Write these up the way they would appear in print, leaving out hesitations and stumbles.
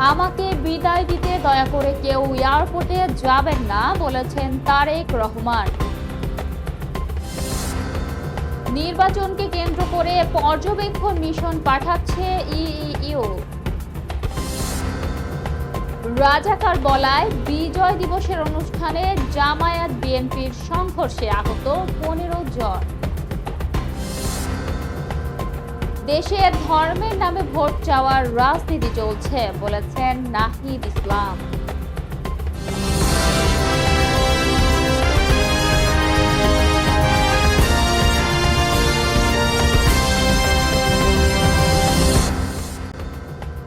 আমাকে বিদায় দিতে দয়া করে কেউ এয়ারপোর্টে যাবেন না, বলেছেন তারেক রহমান। নির্বাচনকে কেন্দ্র করে পর্যবেক্ষণ মিশন পাঠাচ্ছে ইইউ। রাজাকার বলায় বিজয় দিবসের অনুষ্ঠানে জামায়াত বিএনপির সংঘর্ষে আহত 15 জন। দেশে ধর্মের নামে ভোট চাওয়ার রাজনীতি চলছে, বলেছেন নাহিদ ইসলাম।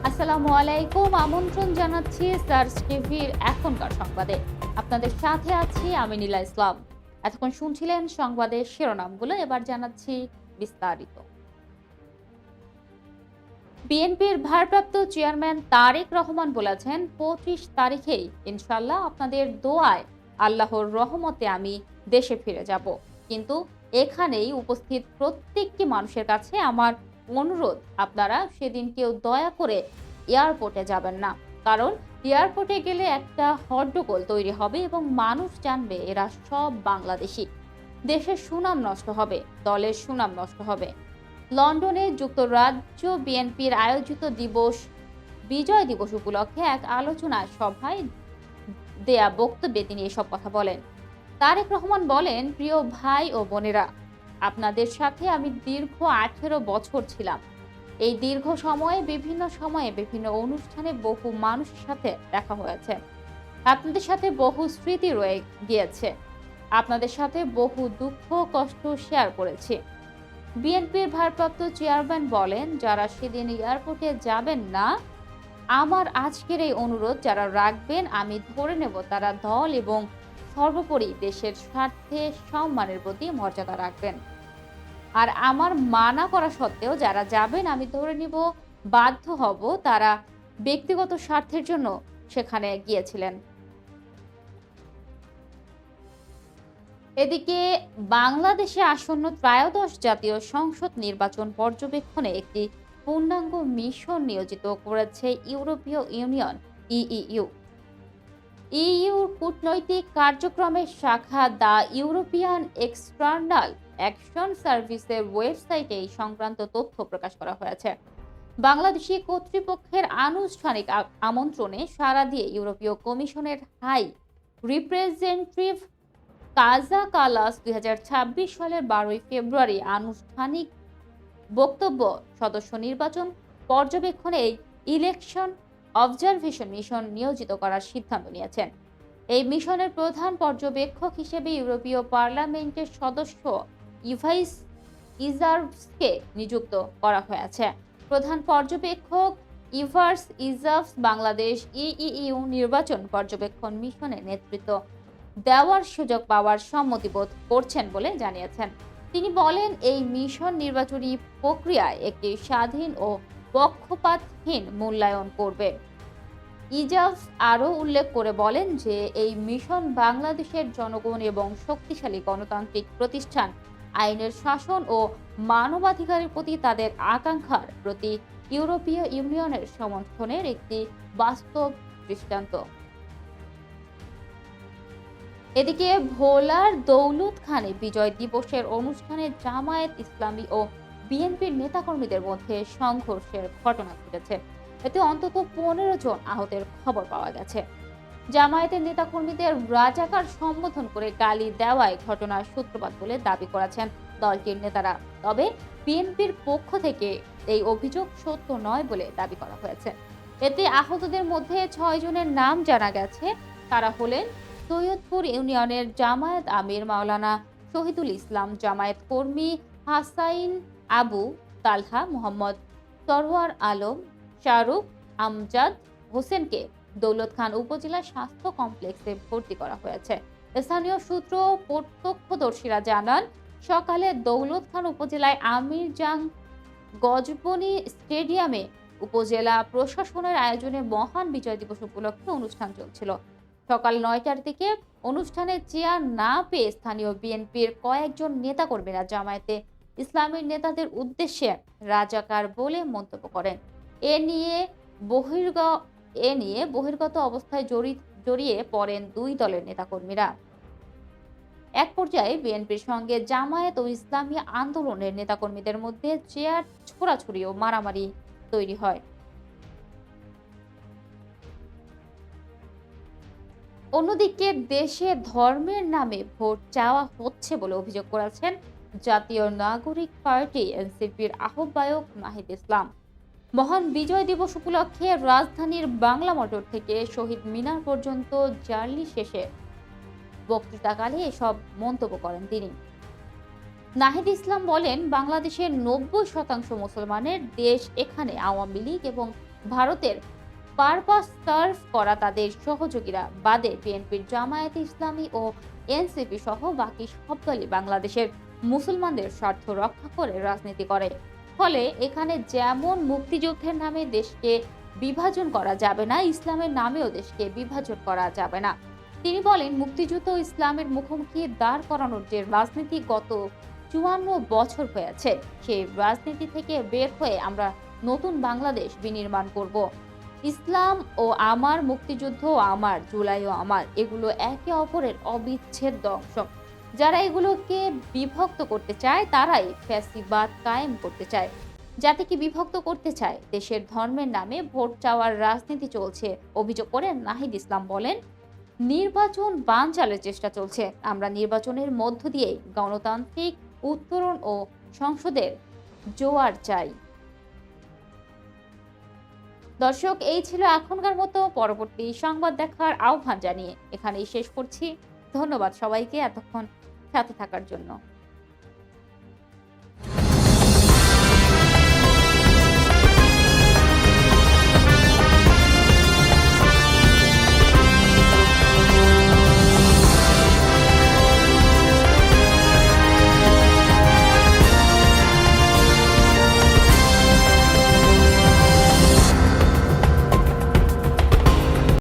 আসসালামু আলাইকুম, আমন্ত্রণ জানাচ্ছি সার্চ টিভির এখনকার সংবাদে। আপনাদের সাথে আছি আমি নীলা ইসলাম। এতক্ষণ শুনছিলেন সংবাদের শিরোনামগুলো, এবার জানাচ্ছি বিস্তারিত। বিএনপির ভারপ্রাপ্ত চেয়ারম্যান তারেক রহমান বলেছেন, 25 তারিখেই ইনশাল্লাহ আপনাদের দোয়ায় আল্লাহর রহমতে আমি দেশে ফিরে যাব। কিন্তু এখানেই উপস্থিত প্রত্যেকটি মানুষের কাছে আমার অনুরোধ, আপনারা সেদিন কেউ দয়া করে এয়ারপোর্টে যাবেন না। কারণ এয়ারপোর্টে গেলে একটা হট্টগোল তৈরি হবে এবং মানুষ জানবে এরা সব বাংলাদেশি। দেশের সুনাম নষ্ট হবে, দলের সুনাম নষ্ট হবে। লন্ডনে যুক্তরাজ্য বিএনপির আয়োজিত বিজয় দিবস উপলক্ষে এক আলোচনা সভায় দেয়া বক্তব্যে তিনি এসব কথা বলেন। তারেক রহমান বলেন, প্রিয় ভাই ও বোনেরা, আপনাদের সাথে আমি দীর্ঘ 18 বছর ছিলাম। এই দীর্ঘ সময়ে বিভিন্ন অনুষ্ঠানে বহু মানুষের সাথে দেখা হয়েছে। আপনাদের সাথে বহু স্মৃতি রয়ে গিয়েছে। আপনাদের সাথে বহু দুঃখ কষ্ট শেয়ার করেছি। বিএনপির ভারপ্রাপ্ত চেয়ারম্যান বলেন, যারা সেদিন এয়ারপোর্টে যাবেন না, আমার আজকের এই অনুরোধ যারা রাখবেন, আমি ধরে নেব তারা দল এবং সর্বোপরি দেশের স্বার্থে সম্মানের প্রতি মর্যাদা রাখবেন। আর আমার মানা করা সত্ত্বেও যারা যাবেন, আমি ধরে নিব বাধ্য হব তারা ব্যক্তিগত স্বার্থের জন্য সেখানে গিয়েছিলেন। এদিকে বাংলাদেশে আসন্ন ত্রয়োদশ জাতীয় সংসদ নির্বাচন পর্যবেক্ষণে একটি পূর্ণাঙ্গ মিশন নিয়োজিত করেছে ইউরোপীয় ইউনিয়ন ইইউ। ইইউর কূটনৈতিক কার্যক্রমের শাখা দ্য ইউরোপিয়ান এক্সটার্নাল অ্যাকশন সার্ভিসের ওয়েবসাইটে এই সংক্রান্ত তথ্য প্রকাশ করা হয়েছে। বাংলাদেশি কর্তৃপক্ষের আনুষ্ঠানিক আমন্ত্রণে সাড়া দিয়ে ইউরোপীয় কমিশনের হাই রিপ্রেজেন্টেটিভ কাজা কালাস 2026 সালের 12 ফেব্রুয়ারি আনুষ্ঠানিক বক্তব্য সদস্য নির্বাচন পর্যবেক্ষণে এই ইলেকশন অবজারভেশন মিশন নিয়োজিত করার সিদ্ধান্ত নিয়েছেন। এই মিশনের প্রধান পর্যবেক্ষক হিসেবে ইউরোপীয় পার্লামেন্টের সদস্য ইভাইস ইজার্ভসকে নিযুক্ত করা হয়েছে। প্রধান পর্যবেক্ষক ইভার্স ইজার্ভস বাংলাদেশ ইইউ নির্বাচন পর্যবেক্ষণ মিশনে নেতৃত্ব দেওয়ার সুযোগ পাওয়ার সম্মতিবোধ করছেন বলে জানিয়েছেন। তিনি বলেন, এই মিশন নির্বাচনী প্রক্রিয়ায় একটি স্বাধীন ও পক্ষপাতহীন মূল্যায়ন করবে। ইজার্ভস আরও উল্লেখ করে বলেন যে এই মিশন বাংলাদেশের জনগণ এবং শক্তিশালী গণতান্ত্রিক প্রতিষ্ঠান, আইনের শাসন ও মানবাধিকারের প্রতি তাদের আকাঙ্ক্ষার প্রতি ইউরোপীয় ইউনিয়নের সমর্থনের একটি বাস্তব দৃষ্টান্ত। এদিকে ভোলার দৌলতখানে বিজয় দিবসের অনুষ্ঠানে জামায়াত ইসলামী ও বিএনপির নেতাকর্মীদের মধ্যে সংঘর্ষের ঘটনা ঘটেছে। এতে অন্তত 15 জন আহতের খবর পাওয়া গেছে। জামায়াতের নেতাকর্মীদের রাজাকার সম্বোধন করে গালি দেওয়ায় ঘটনার সূত্রপাত বলে দাবি করেছেন দলটির নেতারা। তবে বিএনপির পক্ষ থেকে এই অভিযোগ সত্য নয় বলে দাবি করা হয়েছে। এতে আহতদের মধ্যে 6 জনের নাম জানা গেছে। তারা হলেন সৈয়দপুর ইউনিয়নের জামায়াত আমির মাওলানা শহীদুল ইসলাম, জামায়াত কর্মী হাসাইন আবু তালহা, মোহাম্মদ সরওয়ার আলম, শাহরুখ আমজাদ হোসেনকে দৌলত খান উপজেলা স্বাস্থ্য কমপ্লেক্সে ভর্তি করা হয়েছে। স্থানীয় সূত্র প্রত্যক্ষদর্শীরা জানান, সকালে দৌলত খান উপজেলায় আমিরজাং গজবনী স্টেডিয়ামে উপজেলা প্রশাসনের আয়োজনে মহান বিজয় দিবস উপলক্ষে অনুষ্ঠান চলছিল। সকাল 9টার দিকে অনুষ্ঠানে চেয়ার না পেয়ে স্থানীয় বিএনপির কয়েকজন নেতাকর্মীরা জামায়াতে ইসলামীর নেতাদের উদ্দেশ্যে রাজাকার বলে মন্তব্য করেন। এ নিয়ে এ নিয়ে বহির্গত অবস্থায় জড়িয়ে পড়েন দুই দলের নেতাকর্মীরা। এক পর্যায়ে বিএনপির সঙ্গে জামায়াত ও ইসলামী আন্দোলনের নেতাকর্মীদের মধ্যে চেয়ার ছোড়াছুড়ি ও মারামারি তৈরি হয়। অন্যদিকে দেশে ধর্মের নামে ভোট চাওয়া হচ্ছে বলে অভিযোগ করেছেন জাতীয় নাগরিক পার্টি এনসিপির আহ্বায়ক নাহিদ ইসলাম। মহান বিজয় দিবস উপলক্ষে রাজধানীর বাংলা মোটর থেকে শহীদ মিনার পর্যন্ত জার্নি শেষে বক্তৃতাকালে এসব মন্তব্য করেন তিনি। নাহিদ ইসলাম বলেন, বাংলাদেশের ৯০% মুসলমানের দেশ। এখানে আওয়ামী লীগ এবং ভারতের পারপাস সার্ভ করা তাদের সহযোগীরা বাদে বিএনপির জামায়াতে ইসলামী ও এনসিপি সহ বাকি সব দলই বাংলাদেশের মুসলমানদের স্বার্থ রক্ষা করে রাজনীতি করে। ফলে এখানে যেমন মুক্তিযুদ্ধের নামে দেশকে বিভাজন করা যাবে না, ইসলামের নামেও দেশকে বিভাজন করা যাবে না। তিনি বলেন, মুক্তিযুদ্ধ ও ইসলামের মুখোমুখি দাঁড় করানোর যে রাজনীতি গত ৫৪ বছর হয়েছে, সেই রাজনীতি থেকে বের হয়ে আমরা নতুন বাংলাদেশ বিনির্মাণ করব। ইসলাম ও আমার, মুক্তিযুদ্ধ ও আমার, জুলাইও আমার, এগুলো একে অপরের অবিচ্ছেদ্য অংশ। যারা এগুলোকে বিভক্ত করতে চায় তারাই ফ্যাসিবাদ কায়েম করতে চায়। জাতিকে বিভক্ত করতে চায়। দেশের ধর্মের নামে ভোট চাওয়ার রাজনীতি চলছে অভিযোগ করে নাহিদ ইসলাম বলেন, নির্বাচন বানচালের চেষ্টা চলছে। আমরা নির্বাচনের মধ্য দিয়ে গণতান্ত্রিক উত্তরণ ও সংসদের জোয়ার চাই। দর্শক, এই ছিল এখনকার মতো। পরবর্তী সংবাদ দেখার আহ্বান জানিয়ে এখানেই শেষ করছি। ধন্যবাদ সবাইকে এতক্ষণ সাথে থাকার জন্য।